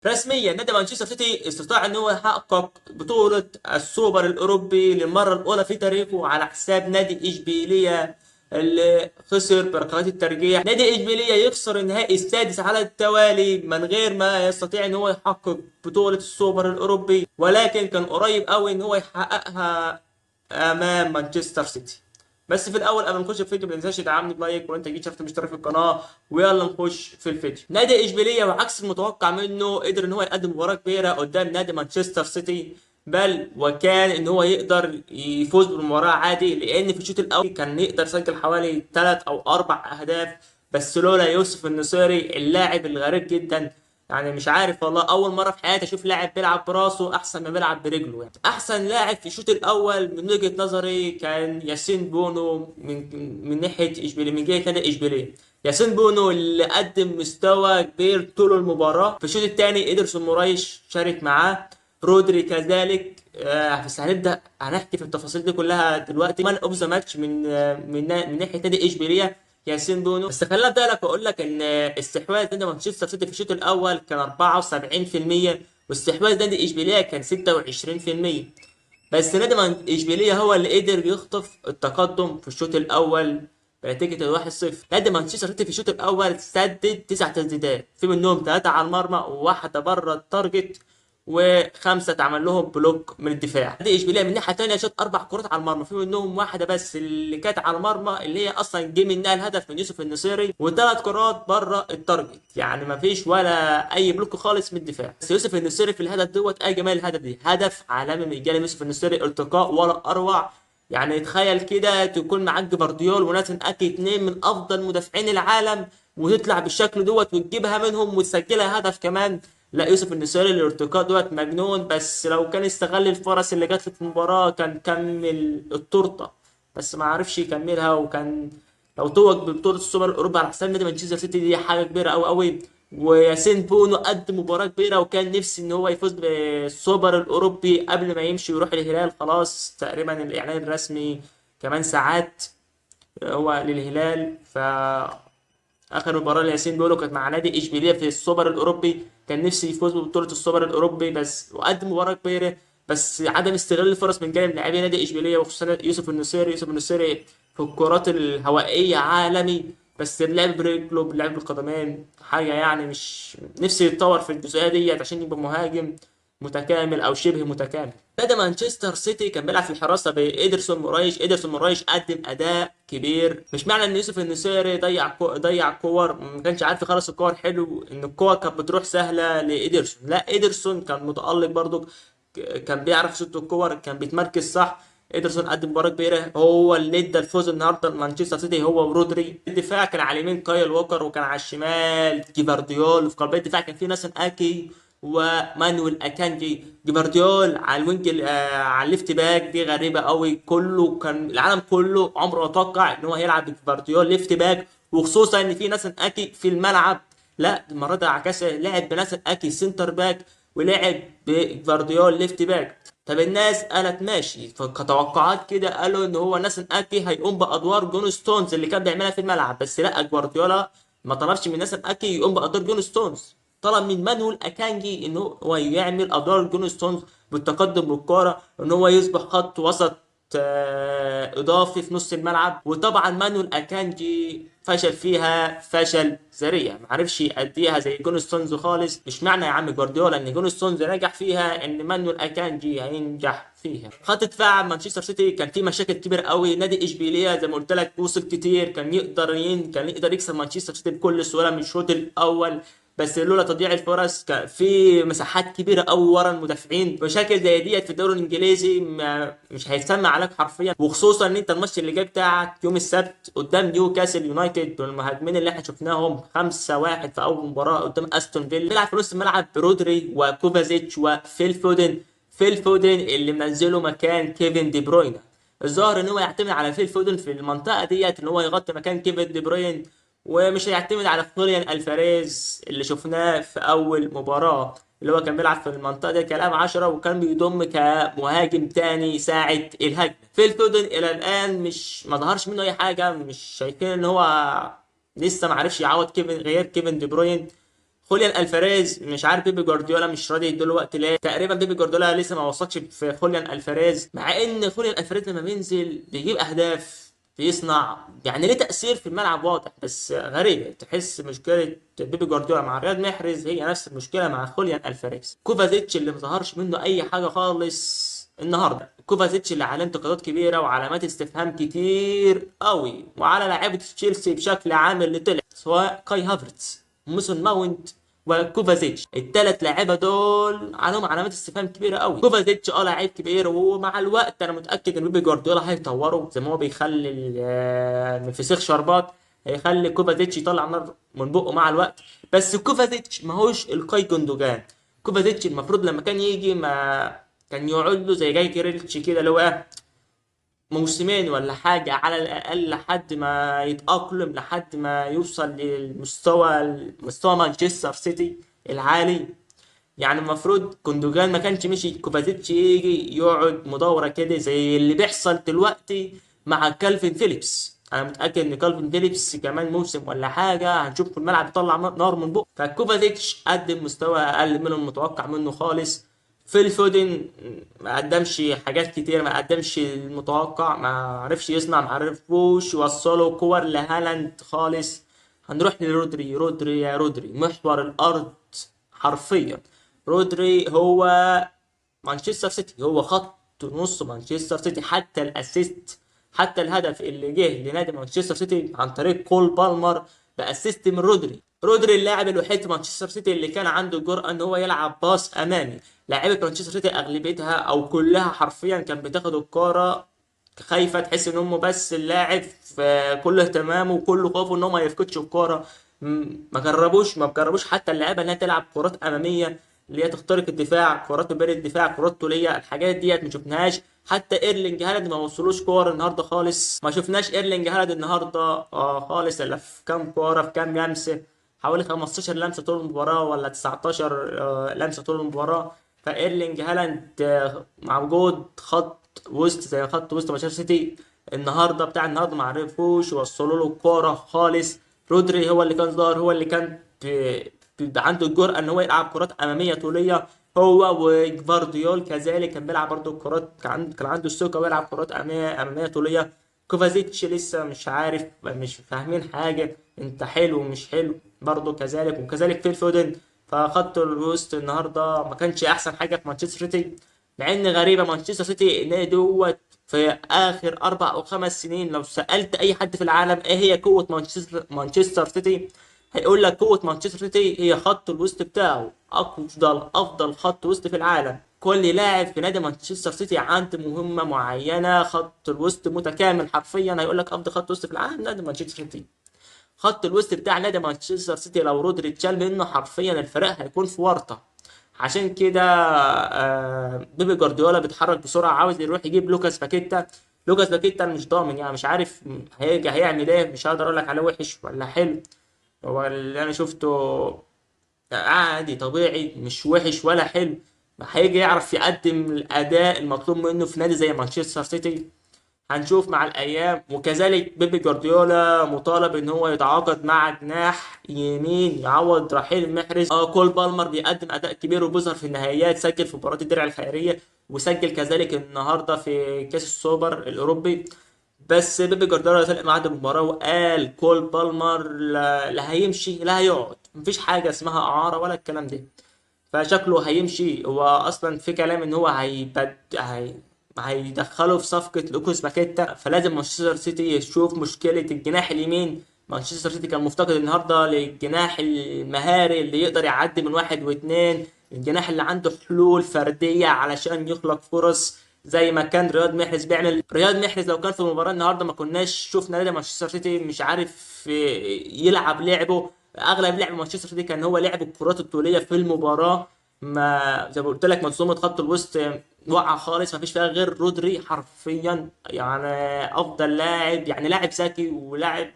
رسميا نادي مانشستر سيتي استطاع ان هو يحقق بطولة السوبر الاوروبي للمرة الاولى في تاريخه على حساب نادي اشبيلية اللي خسر بركلات الترجيح. نادي اشبيلية يخسر النهائي السادس على التوالي من غير ما يستطيع ان هو يحقق بطولة السوبر الاوروبي، ولكن كان قريب قوي ان هو يحققها امام مانشستر سيتي. بس في الاول قبل ما نخش في الفيديو ما تنساش تدعمني بلايك، ولو انت جيت شفت مشترك في القناه. ويلا نخش في الفيديو. نادي اشبيليه وعكس المتوقع منه قدر ان هو يقدم مباراه كبيره قدام نادي مانشستر سيتي، بل وكان ان هو يقدر يفوز بالمباراه عادي، لان في الشوط الاول كان يقدر يسجل حوالي 3 او 4 اهداف، بس لولا يوسف النصيري اللاعب الغريب جدا. يعني مش عارف والله، اول مره في حياتي اشوف لاعب بيلعب براسه احسن ما بيلعب برجله. يعني احسن لاعب في الشوط الاول من وجهه نظري كان ياسين بونو من ناحيه اشبيليه، من جهه نادي اشبيليه. ياسين بونو اللي قدم مستوى كبير طول المباراه. في الشوط الثاني ادرسون مورايش شارك معاه، رودري كذلك. بس هنحكي في التفاصيل دي كلها دلوقتي. مان اوف ذا ماتش من ناحيه نادي اشبيليه ياسين بونو. بس خليني ابدا لك واقول لك ان استحواذ نادي مانشستر سيتي في الشوط الاول كان 74%، واستحواذ نادي اشبيليه كان 26%. بس نادي اشبيليه هو اللي قدر يخطف التقدم في الشوط الاول بنتيجه 1-0. نادي مانشستر سيتي في الشوط الاول سدد 9 تسديدات، في منهم 3 على المرمى وواحده بره التارجت، وخمسه اتعمل لهم بلوك من الدفاع. نادي اشبيليه من الناحيه الثانيه شاط 4 كرات على المرمى، في منهم واحده بس اللي كانت على المرمى اللي هي اصلا جه منها الهدف من يوسف النصيري، و3 كرات بره التارجت. يعني ما فيش ولا اي بلوك خالص من الدفاع. بس يوسف النصيري في الهدف دوت اي جمال الهدف دي، هدف عالمي من جانب يوسف النصيري، ارتقاء ولا اروع. يعني تخيل كده تكون معاك جفارديول وناتhan اكي، اتنين من افضل مدافعين العالم، وتطلع بالشكل دوت وتجيبها منهم وتسجلها هدف كمان. لا، يوسف النصيري الارتقاء دوت مجنون. بس لو كان استغل الفرص اللي جات له في المباراة كان كمل التورته، بس ما عرفش يكملها. وكان لو توج ببطولة السوبر الأوروبي على حساب نادي مانشستر سيتي دي حاجة كبيرة أوي أوي. وياسين بونو قدم مباراة كبيرة، وكان نفسي إن هو يفوز بالسوبر الأوروبي قبل ما يمشي ويروح الهلال. خلاص تقريبا الإعلان الرسمي كمان ساعات هو للهلال. اخر مباراه لياسين بيقولوا كانت مع نادي اشبيليه في السوبر الاوروبي، كان نفسي يفوز ببطوله السوبر الاوروبي بس، وقدم مباراه كبيره. بس عدم استغلال الفرص من جانب لاعبي نادي اشبيليه وخصوصا يوسف النصيري في الكرات الهوائيه عالمي. بس اللعب برجله، اللعب بالقدمين حاجه يعني مش نفسي يتطور في الجزئيه ديت عشان يبقى مهاجم متكامل او شبه متكامل. نادي مانشستر سيتي كان بيلعب في الحراسه بإيدرسون مورايش. إيدرسون مورايش قدم اداء كبير. مش معنى ان يوسف النصيري ضيع كور ما كانش عارف يخلص الكور حلو ان الكور كانت بتروح سهله لإيدرسون. لا، إيدرسون كان متالق برضو، كان بيعرف يشوط الكور، كان بيتمركز صح. إيدرسون قدم مباراة كبيرة، هو اللي ادى الفوز النهارده لمانشستر سيتي، هو ورودري. الدفاع كان على اليمين كايل ووكر، وكان على الشمال جيفارديول. في قلب الدفاع كان في ناسن اكي ومانويل اكانجي. جيفارديول على الوينج على الليفت باك دي غريبه قوي. كله كان العالم كله عمره ما توقع ان هو هيلعب بجيفارديول ليفت باك، وخصوصا ان في ناسن اكي في الملعب. لا، المره دي عكسها، لعب بناسن اكي سنتر باك ولعب بجفارديول ليفت باك. طب الناس قالت ماشي، فكتوقعات كده قالوا ان هو ناسن اكي هيقوم بادوار جون ستونز اللي كان بيعملها في الملعب. بس لا، جوارديولا ما طلبش من ناسن اكي يقوم بادوار جون ستونز، طلب من مانويل اكانجي ان هو يعمل ادوار جون ستونز بالتقدم بالكوره، ان هو يصبح خط وسط اضافي في نص الملعب. وطبعا مانويل اكانجي فشل فيها فشل ذريع، ما عرفش يأديها زي جون ستونز خالص. مش معنى يا عم جوارديولا ان جون ستونز نجح فيها ان مانويل اكانجي هينجح فيها. خط دفاع مانشستر سيتي كان فيه مشاكل كبيره قوي. نادي اشبيليه زي ما قلت لك وصل كتير، كان يقدر يكسب مانشستر سيتي بكل سهوله من الشوط الاول، بس لولا تضييع الفرص كان في مساحات كبيره قوي ورا المدافعين. مشاكل زي ديت في الدوري الانجليزي مش هيتسمى عليك حرفيا، وخصوصا ان انت الماتش اللي جاي بتاعك يوم السبت قدام نيوكاسل يونايتد، والمهاجمين اللي احنا شفناهم 5-1 في اول مباراه قدام استون فيلا. بيلعب في نص الملعب برودري وكوفازيتش وفيل فودن. فيل فودن اللي منزله مكان كيفن دي بروين. الظاهر ان هو يعتمد على فيل فودن في المنطقه ديت ان هو يغطي مكان كيفن دي بروين، ومش هيعتمد على خوليان الفاريز اللي شفناه في اول مباراه، اللي هو كان بيلعب في المنطقه دي كلاعب 10 وكان بيضم كمهاجم تاني يساعد الهجمه. فيل فودن الى الان مش ما ظهرش منه اي حاجه، مش شايفين ان هو لسه ما عرفش يعوض كيفن غير كيفن دي بروين. خوليان الفاريز مش عارف بيبي جوارديولا مش راضي يديله وقت ليه. تقريبا بيبي جوارديولا لسه ما وثقش في خوليان الفاريز، مع ان خوليان الفاريز لما بينزل بيجيب اهداف، بيصنع، يعني ليه تأثير في الملعب واضح. بس غريبة تحس مشكلة بيبي جوارديولا مع رياض محرز هي نفس المشكلة مع خوليان الفاريز. كوفازيتش اللي ما ظهرش منه اي حاجة خالص النهارده، كوفازيتش اللي عليه انتقادات كبيرة وعلامات استفهام كتير قوي، وعلى لاعيبة تشيلسي بشكل عام اللي طلع، سواء كاي هافرتز، ميسون ماونت، وكوفازيتش. الثلاث لاعيبه دول عليهم علامات استفهام كبيره قوي. كوفازيتش لعيب كبير، ومع الوقت انا متاكد ان بيبي جوارديولا هيطوره زي ما هو بيخلي من فسيخ شربات، هيخلي كوفازيتش يطلع نار من بقه مع الوقت. بس كوفازيتش ما هوش الكاي جوندوجان. كوفازيتش المفروض لما كان يجي ما كان يقعد له زي جاي جريلتش كده، اللي هو موسمين ولا حاجة على الأقل لحد ما يتأقلم، لحد ما يوصل مستوى مانشستر سيتي العالي. يعني المفروض كوندوجان ما كانش مشي، كوفازيتش يجي يقعد مدورة كده زي اللي بيحصل دلوقتي مع كالفين فيليبس. انا متاكد ان كالفين فيليبس كمان موسم ولا حاجه هنشوف في الملعب يطلع نار من بقه. فكوفازيتش قدم مستوى اقل من المتوقع منه خالص. فيل فودن ما قدمش حاجات كتير، ما قدمش المتوقع، ما عرفش يصنع، ما عرفوش يوصلوا كور لهالاند خالص. هنروح لرودري. رودري يا رودري محور الارض حرفيا. رودري هو مانشستر سيتي، هو خط نص مانشستر سيتي. حتى الاسيست، حتى الهدف اللي جه لنادي مانشستر سيتي عن طريق كول بالمر باسيست من رودري. رودري اللاعب الوحيد في مانشستر سيتي اللي كان عنده الجرأة ان هو يلعب باص امامي. لاعيبه مانشستر سيتي اغلبيتها او كلها حرفيا كان بتاخد الكرة خايفه، تحس ان هم بس اللاعب كل اهتمامه وكل خوفه ان هو ما يفقدش الكوره. ما جربوش حتى اللعيبه انها تلعب كرات اماميه اللي هي تخترق الدفاع، كرات ما بين الدفاع، كرات طوليه. الحاجات ديت ما شفناهاش. حتى ايرلينج هالاند ما وصلوش كور النهارده خالص. ما شفناش ايرلينج هالاند النهارده خالص الا في كام كوره، في كام لمسه، حوالي 15 لمسه طول المباراه ولا 19 لمسه طول المباراه. فايرلينج هالاند مع وجود خط وسط زي خط وسط مانشستر سيتي النهارده بتاع النهارده ما عرفوش يوصلوا له الكوره خالص. رودري هو اللي كان ظاهر، هو اللي كان عنده الجرأة ان هو يلعب كرات اماميه طوليه. هو وجفارديول كذلك كان بيلعب برضه كرات، كان عنده الثقه ويلعب كرات اماميه طوليه. كوفازيتش لسه مش عارف، مش فاهمين حاجه، انت حلو ومش حلو برضه كذلك، وكذلك فيل فودن. فخط الوسط النهارده ما كانش احسن حاجه في مانشستر سيتي. مع ان غريبه مانشستر سيتي النادي دوت في اخر 4 او 5 سنين لو سالت اي حد في العالم ايه هي قوه مانشستر سيتي، هيقول لك قوه مانشستر سيتي هي خط الوسط بتاعه. افضل خط وسط في العالم. كل لاعب في نادي مانشستر سيتي عنده مهمه معينه، خط الوسط متكامل حرفيا. هيقول لك افضل خط وسط في العالم نادي مانشستر سيتي. خط الوسط بتاع نادي مانشستر سيتي لو رودري اتشال منه حرفيا الفريق هيكون في ورطه. عشان كده بيبي جوارديولا بيتحرك بسرعه، عاوز يروح يجيب لوكاس باكيتا. لوكاس باكيتا أنا مش ضامن، يعني مش عارف هيجي هيعمل ايه، مش هقدر اقول لك عليه وحش ولا حلو. هو اللي انا شفته عادي طبيعي، مش وحش ولا حلو. هيجي يعرف يقدم الاداء المطلوب منه في نادي زي مانشستر سيتي. هنشوف مع الايام. وكذلك بيبي جوارديولا مطالب ان هو يتعاقد مع جناح يمين يعوض رحيل محرز. كول بالمر بيقدم اداء كبير وبيظهر في النهائيات، سجل في مباراه الدرع الخيريه، وسجل كذلك النهارده في كاس السوبر الاوروبي. بس بيبي جوارديولا طلع بعد المباراه وقال كول بالمر لا هيمشي لا هيقعد، مفيش حاجه اسمها اعاره ولا الكلام ده. فشكله هيمشي. هو اصلا في كلام ان هو هيدخله في صفقة لوكاس باكيتا. فلازم مانشستر سيتي يشوف مشكلة الجناح اليمين. مانشستر سيتي كان مفتقد النهارده للجناح المهاري اللي يقدر يعدي من واحد واتنين، الجناح اللي عنده حلول فردية علشان يخلق فرص زي ما كان رياض محرز بيعمل. رياض محرز لو كان في المباراة النهارده ما كناش شفنا نادي مانشستر سيتي مش عارف يلعب لعبه. اغلب لعب مانشستر سيتي كان هو لعب الكرات الطوليه في المباراه. ما زي ما قلت لك منظومه خط الوسط واقعه خالص، ما فيش فيها غير رودري حرفيا. يعني افضل لاعب، يعني لاعب ذكي ولاعب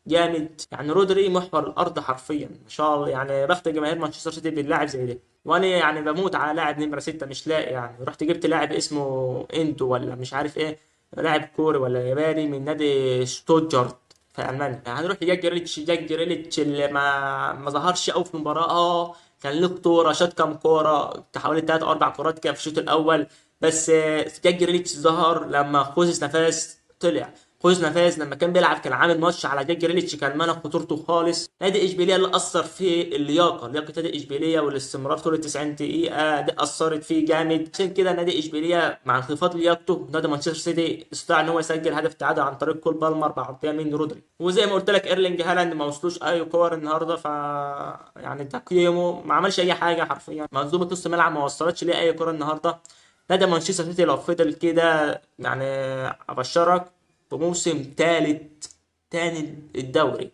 جامد. يعني رودري محور الارض حرفيا ما شاء الله. يعني بخت جماهير مانشستر سيتي باللاعب زي ده. وانا يعني بموت على لاعب نمره 6 مش لاقي، يعني رحت جبت لاعب اسمه اندو ولا مش عارف ايه، لاعب كوري ولا ياباني من نادي شتوتجارت في المانيا. هنروح لجاك جريليتش. جاك جريليتش اللي ما ظهرش قوي في المباراه، كان له كوره، شاط كام كوره، حوالي 3 او 4 كورات كده في الشوط الاول. بس جاك جريليتش ظهر لما خوزيس نفاس طلع. خوزيس نفاس لما كان بيلعب كان عامل ماتش على جاك جريليتش، كان منع خطورته خالص. نادي اشبيليه اللي اثر في اللياقه، لياقه نادي اشبيليه والاستمرار طول ال 90 دقيقه دي اثرت فيه جامد. عشان كده نادي اشبيليه مع انخفاض لياقته، نادي مانشستر سيتي استطاع ان هو يسجل هدف التعادل عن طريق كول بالمر بعرضيه من رودري. وزي ما قلت لك ايرلينج هالاند ما وصلوش اي كور النهارده، يعني تقييمه ما عملش اي حاجه حرفيا. منظومه نص الملعب ما وصلتش ليه اي كوره النهارده. نادي مانشستر سيتي لو فضل كده يعني ابشرك بموسم تاني الدوري،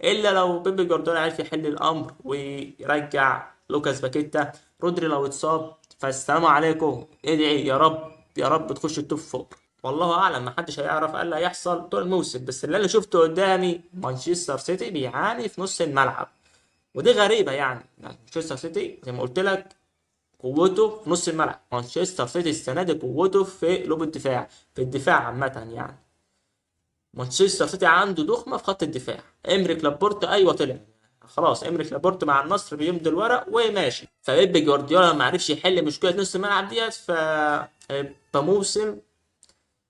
الا لو بيب جوارديولا عارف يحل الامر ويرجع لوكاس باكيتا. رودري لو اتصاب فالسلام عليكم، ادعي يا رب يا رب تخش التوب فور. والله اعلم، ما حدش هيعرف ايه اللي هيحصل طول الموسم. بس اللي انا شفته قدامي مانشستر سيتي بيعاني في نص الملعب، ودي غريبه. يعني مانشستر سيتي زي ما قلت لك قوته في نص الملعب. مانشستر سيتي السنه دي قوته في قلوب الدفاع، في الدفاع عامه يعني. مانشستر سيتي عنده ضخمه في خط الدفاع. امريك لابورت ايوه طلع خلاص، امريك لابورت مع النصر بيمضي الورق وماشي. فبيب جوارديولا ما عرفش يحل مشكله نص الملعب ديت، هيبقى موسم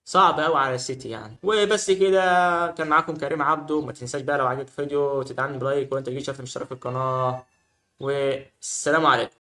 صعب قوي على السيتي يعني. وبس كده، كان معاكم كريم عبده. ما تنساش بقى لو عجبك الفيديو تدعمني بلايك، وانت تجي شرط اشتراك في القناه. والسلام عليكم.